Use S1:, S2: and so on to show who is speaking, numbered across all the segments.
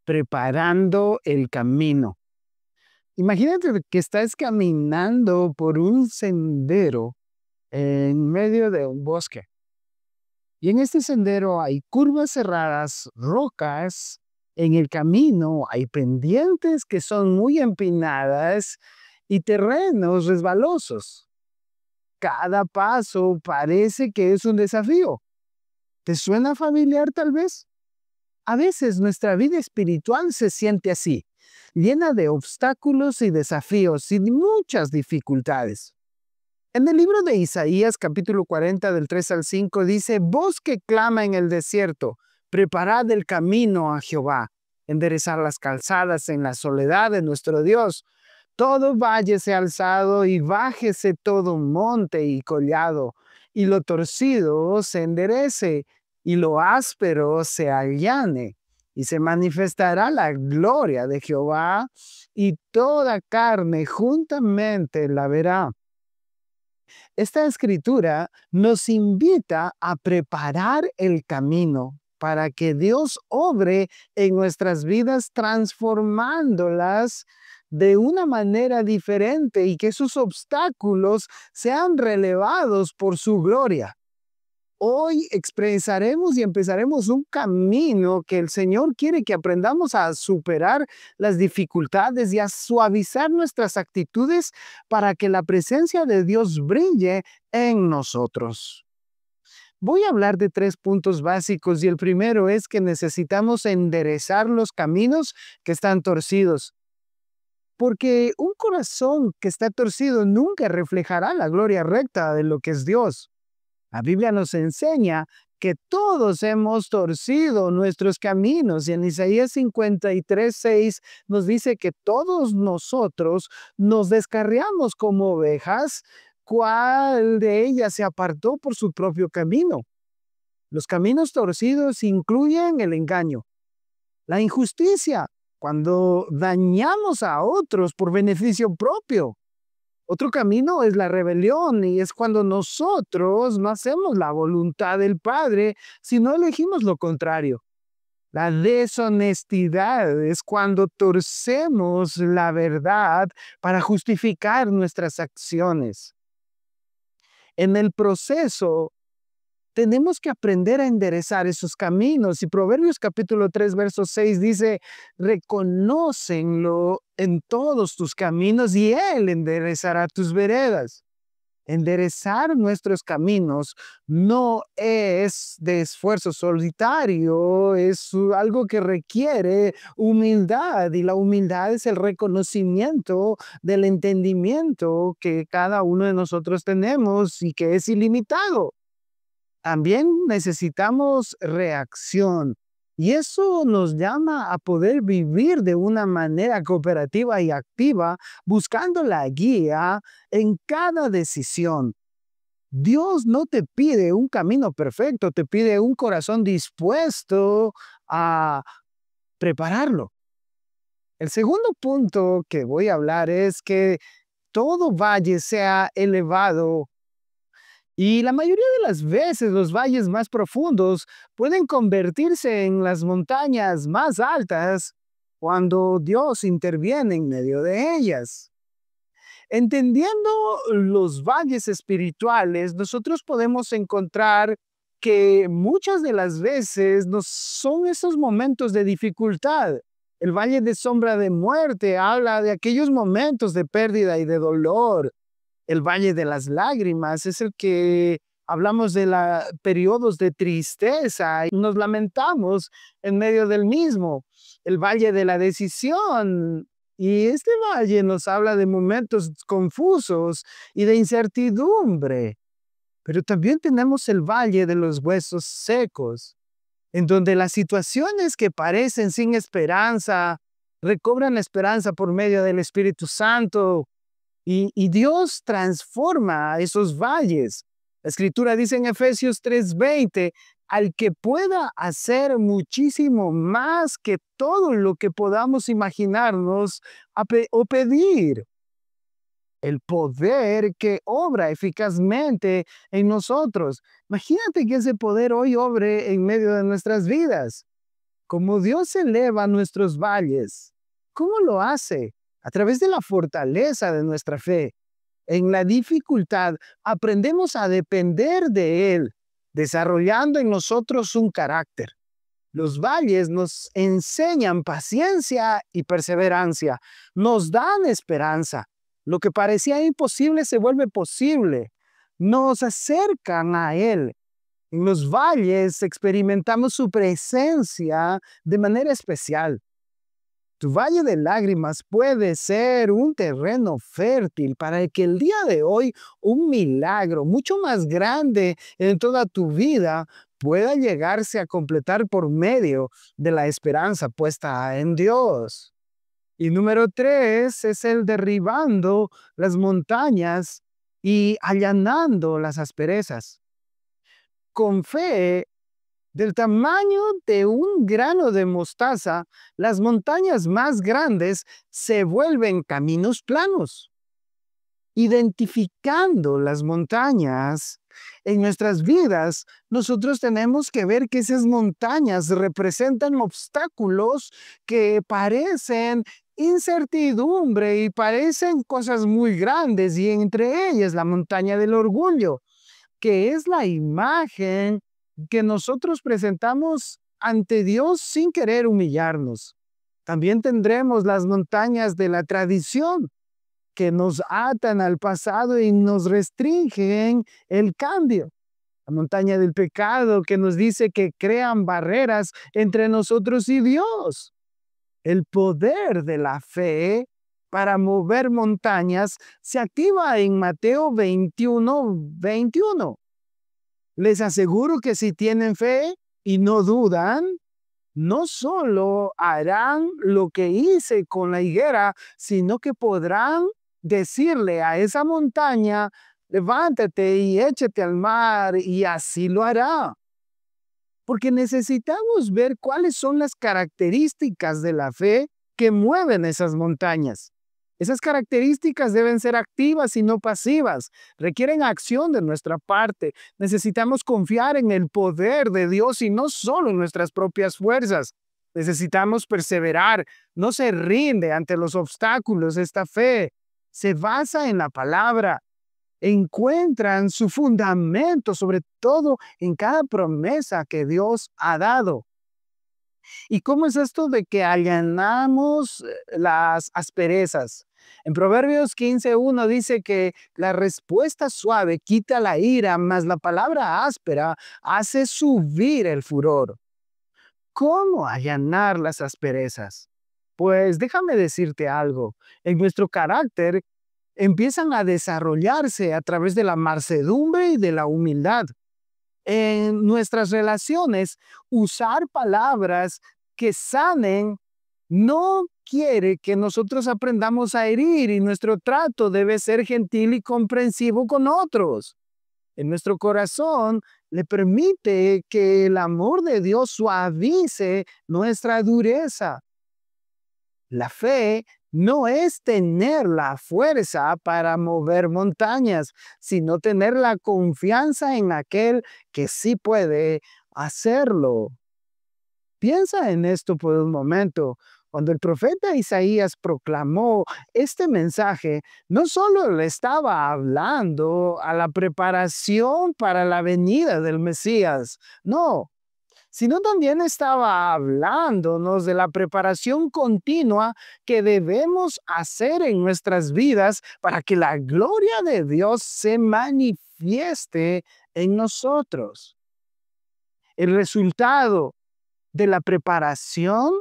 S1: preparando el camino. Imagínate que estás caminando por un sendero en medio de un bosque. Y en este sendero hay curvas cerradas, rocas. En el camino hay pendientes que son muy empinadas y terrenos resbalosos. Cada paso parece que es un desafío. ¿Te suena familiar tal vez? A veces nuestra vida espiritual se siente así, llena de obstáculos y desafíos y de muchas dificultades. En el libro de Isaías, capítulo 40, del 3 al 5, dice: Voz que clama en el desierto, preparad el camino a Jehová, enderezar las calzadas en la soledad de nuestro Dios. Todo valle sea alzado y bájese todo monte y collado, y lo torcido se enderece, y lo áspero se allane, y se manifestará la gloria de Jehová, y toda carne juntamente la verá. Esta escritura nos invita a preparar el camino para que Dios obre en nuestras vidas transformándolas de una manera diferente y que sus obstáculos sean relevados por su gloria. Hoy expresaremos y empezaremos un camino que el Señor quiere que aprendamos a superar las dificultades y a suavizar nuestras actitudes para que la presencia de Dios brille en nosotros. Voy a hablar de 3 puntos básicos y el primero es que necesitamos enderezar los caminos que están torcidos. Porque un corazón que está torcido nunca reflejará la gloria recta de lo que es Dios. La Biblia nos enseña que todos hemos torcido nuestros caminos y en Isaías 53:6 nos dice que todos nosotros nos descarriamos como ovejas, ¿cuál de ellas se apartó por su propio camino? Los caminos torcidos incluyen el engaño, la injusticia, cuando dañamos a otros por beneficio propio. Otro camino es la rebelión y es cuando nosotros no hacemos la voluntad del Padre, sino elegimos lo contrario. La deshonestidad es cuando torcemos la verdad para justificar nuestras acciones. En el proceso, tenemos que aprender a enderezar esos caminos. Y Proverbios capítulo 3, verso 6 dice: reconócenlo en todos tus caminos y Él enderezará tus veredas. Enderezar nuestros caminos no es de esfuerzo solitario, es algo que requiere humildad y la humildad es el reconocimiento del entendimiento que cada uno de nosotros tenemos y que es ilimitado. También necesitamos reacción. Y eso nos llama a poder vivir de una manera cooperativa y activa, buscando la guía en cada decisión. Dios no te pide un camino perfecto, te pide un corazón dispuesto a prepararlo. El segundo punto que voy a hablar es que todo valle sea elevado. Y la mayoría de las veces los valles más profundos pueden convertirse en las montañas más altas cuando Dios interviene en medio de ellas. Entendiendo los valles espirituales, nosotros podemos encontrar que muchas de las veces son esos momentos de dificultad. El valle de sombra de muerte habla de aquellos momentos de pérdida y de dolor. El valle de las lágrimas es el que hablamos de periodos de tristeza y nos lamentamos en medio del mismo. El valle de la decisión. Y este valle nos habla de momentos confusos y de incertidumbre. Pero también tenemos el valle de los huesos secos, en donde las situaciones que parecen sin esperanza recobran la esperanza por medio del Espíritu Santo. Y Dios transforma esos valles. La Escritura dice en Efesios 3:20, al que pueda hacer muchísimo más que todo lo que podamos imaginarnos o pedir. El poder que obra eficazmente en nosotros. Imagínate que ese poder hoy obre en medio de nuestras vidas. Como Dios eleva nuestros valles, ¿cómo lo hace? A través de la fortaleza de nuestra fe. En la dificultad aprendemos a depender de Él, desarrollando en nosotros un carácter. Los valles nos enseñan paciencia y perseverancia, nos dan esperanza. Lo que parecía imposible se vuelve posible. Nos acercan a Él. En los valles experimentamos su presencia de manera especial. Tu valle de lágrimas puede ser un terreno fértil para que el día de hoy un milagro mucho más grande en toda tu vida pueda llegarse a completar por medio de la esperanza puesta en Dios. Y número 3 es el derribando las montañas y allanando las asperezas. Con fe del tamaño de un grano de mostaza, las montañas más grandes se vuelven caminos planos. Identificando las montañas en nuestras vidas, nosotros tenemos que ver que esas montañas representan obstáculos que parecen incertidumbre y parecen cosas muy grandes, y entre ellas la montaña del orgullo, que es la imagen que nosotros presentamos ante Dios sin querer humillarnos. También tendremos las montañas de la tradición, que nos atan al pasado y nos restringen el cambio. La montaña del pecado, que nos dice que crean barreras entre nosotros y Dios. El poder de la fe para mover montañas se activa en Mateo 21:21. Les aseguro que si tienen fe y no dudan, no solo harán lo que hice con la higuera, sino que podrán decirle a esa montaña: levántate y échate al mar, y así lo hará. Porque necesitamos ver cuáles son las características de la fe que mueven esas montañas. Esas características deben ser activas y no pasivas. Requieren acción de nuestra parte. Necesitamos confiar en el poder de Dios y no solo en nuestras propias fuerzas. Necesitamos perseverar. No se rinde ante los obstáculos. Esta fe se basa en la palabra. Encuentran su fundamento, sobre todo en cada promesa que Dios ha dado. ¿Y cómo es esto de que allanamos las asperezas? En Proverbios 15:1 dice que la respuesta suave quita la ira, mas la palabra áspera hace subir el furor. ¿Cómo allanar las asperezas? Pues déjame decirte algo. En nuestro carácter empiezan a desarrollarse a través de la mansedumbre y de la humildad. En nuestras relaciones, usar palabras que sanen no quiere que nosotros aprendamos a herir, y nuestro trato debe ser gentil y comprensivo con otros. En nuestro corazón le permite que el amor de Dios suavice nuestra dureza. La fe no es tener la fuerza para mover montañas, sino tener la confianza en aquel que sí puede hacerlo. Piensa en esto por un momento. Cuando el profeta Isaías proclamó este mensaje, no solo le estaba hablando a la preparación para la venida del Mesías, no, sino también estaba hablándonos de la preparación continua que debemos hacer en nuestras vidas para que la gloria de Dios se manifieste en nosotros. El resultado de la preparación,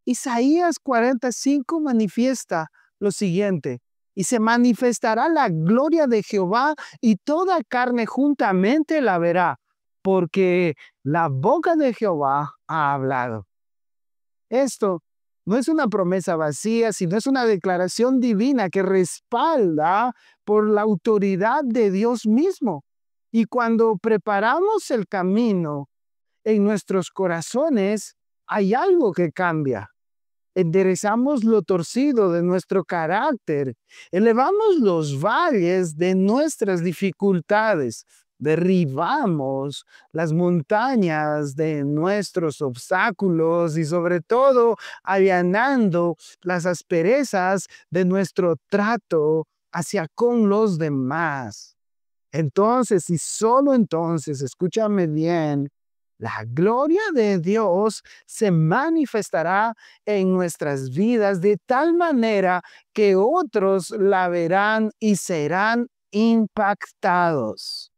S1: Isaías 45 manifiesta lo siguiente: y se manifestará la gloria de Jehová, y toda carne juntamente la verá, porque la boca de Jehová ha hablado. Esto no es una promesa vacía, sino es una declaración divina que respalda por la autoridad de Dios mismo. Y cuando preparamos el camino en nuestros corazones, hay algo que cambia. Enderezamos lo torcido de nuestro carácter, elevamos los valles de nuestras dificultades. derribamos las montañas de nuestros obstáculos y sobre todo allanando las asperezas de nuestro trato hacia con los demás. Entonces, y solo entonces, escúchame bien, la gloria de Dios se manifestará en nuestras vidas de tal manera que otros la verán y serán impactados.